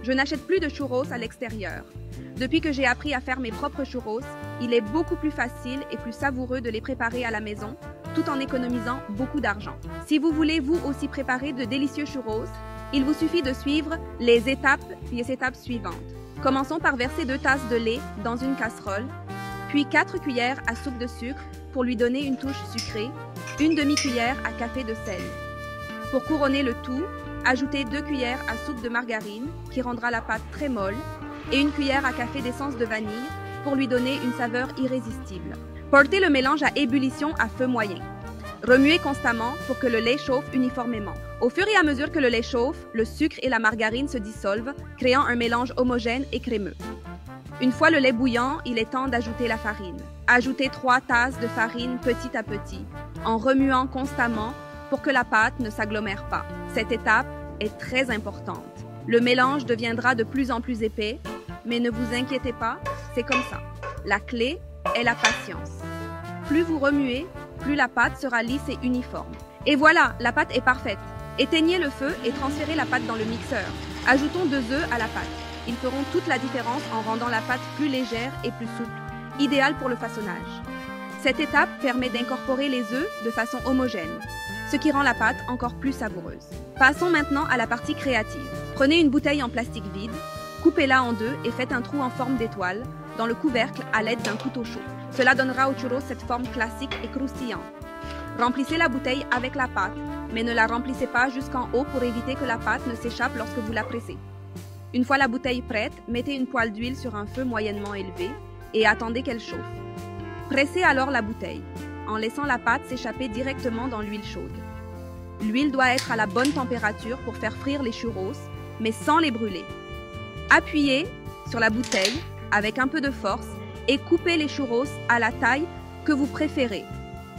Je n'achète plus de churros à l'extérieur. Depuis que j'ai appris à faire mes propres churros, il est beaucoup plus facile et plus savoureux de les préparer à la maison, tout en économisant beaucoup d'argent. Si vous voulez vous aussi préparer de délicieux churros, il vous suffit de suivre les étapes suivantes. Commençons par verser 2 tasses de lait dans une casserole, puis 4 cuillères à soupe de sucre pour lui donner une touche sucrée, une demi-cuillère à café de sel. Pour couronner le tout, ajoutez 2 cuillères à soupe de margarine qui rendra la pâte très molle et une cuillère à café d'essence de vanille pour lui donner une saveur irrésistible. Portez le mélange à ébullition à feu moyen. Remuez constamment pour que le lait chauffe uniformément. Au fur et à mesure que le lait chauffe, le sucre et la margarine se dissolvent, créant un mélange homogène et crémeux. Une fois le lait bouillant, il est temps d'ajouter la farine. Ajoutez 3 tasses de farine petit à petit, en remuant constamment pour que la pâte ne s'agglomère pas. Cette étape est très importante. Le mélange deviendra de plus en plus épais, mais ne vous inquiétez pas, c'est comme ça. La clé est la patience. Plus vous remuez, plus la pâte sera lisse et uniforme. Et voilà, la pâte est parfaite. Éteignez le feu et transférez la pâte dans le mixeur. Ajoutons 2 œufs à la pâte. Ils feront toute la différence en rendant la pâte plus légère et plus souple, idéal pour le façonnage. Cette étape permet d'incorporer les œufs de façon homogène, ce qui rend la pâte encore plus savoureuse. Passons maintenant à la partie créative. Prenez une bouteille en plastique vide, coupez-la en 2 et faites un trou en forme d'étoile dans le couvercle à l'aide d'un couteau chaud. Cela donnera au churros cette forme classique et croustillante. Remplissez la bouteille avec la pâte, mais ne la remplissez pas jusqu'en haut pour éviter que la pâte ne s'échappe lorsque vous la pressez. Une fois la bouteille prête, mettez une poêle d'huile sur un feu moyennement élevé et attendez qu'elle chauffe. Pressez alors la bouteille, en laissant la pâte s'échapper directement dans l'huile chaude. L'huile doit être à la bonne température pour faire frire les churros, mais sans les brûler. Appuyez sur la bouteille avec un peu de force et coupez les churros à la taille que vous préférez,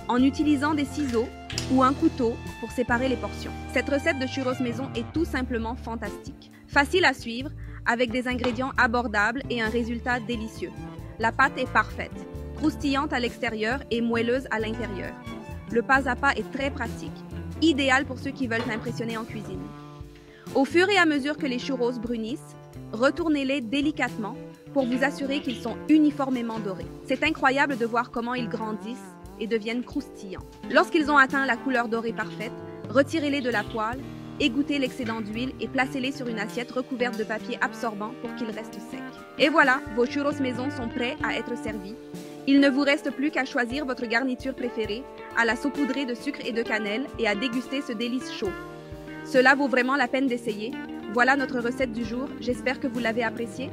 en utilisant des ciseaux ou un couteau pour séparer les portions. Cette recette de churros maison est tout simplement fantastique. Facile à suivre, avec des ingrédients abordables et un résultat délicieux. La pâte est parfaite, croustillante à l'extérieur et moelleuse à l'intérieur. Le pas à pas est très pratique, idéal pour ceux qui veulent impressionner en cuisine. Au fur et à mesure que les churros brunissent, retournez-les délicatement pour vous assurer qu'ils sont uniformément dorés. C'est incroyable de voir comment ils grandissent et deviennent croustillants. Lorsqu'ils ont atteint la couleur dorée parfaite, retirez-les de la poêle, égouttez l'excédent d'huile et placez-les sur une assiette recouverte de papier absorbant pour qu'ils restent secs. Et voilà, vos churros maison sont prêts à être servis. Il ne vous reste plus qu'à choisir votre garniture préférée, à la saupoudrer de sucre et de cannelle et à déguster ce délice chaud. Cela vaut vraiment la peine d'essayer. Voilà notre recette du jour, j'espère que vous l'avez appréciée.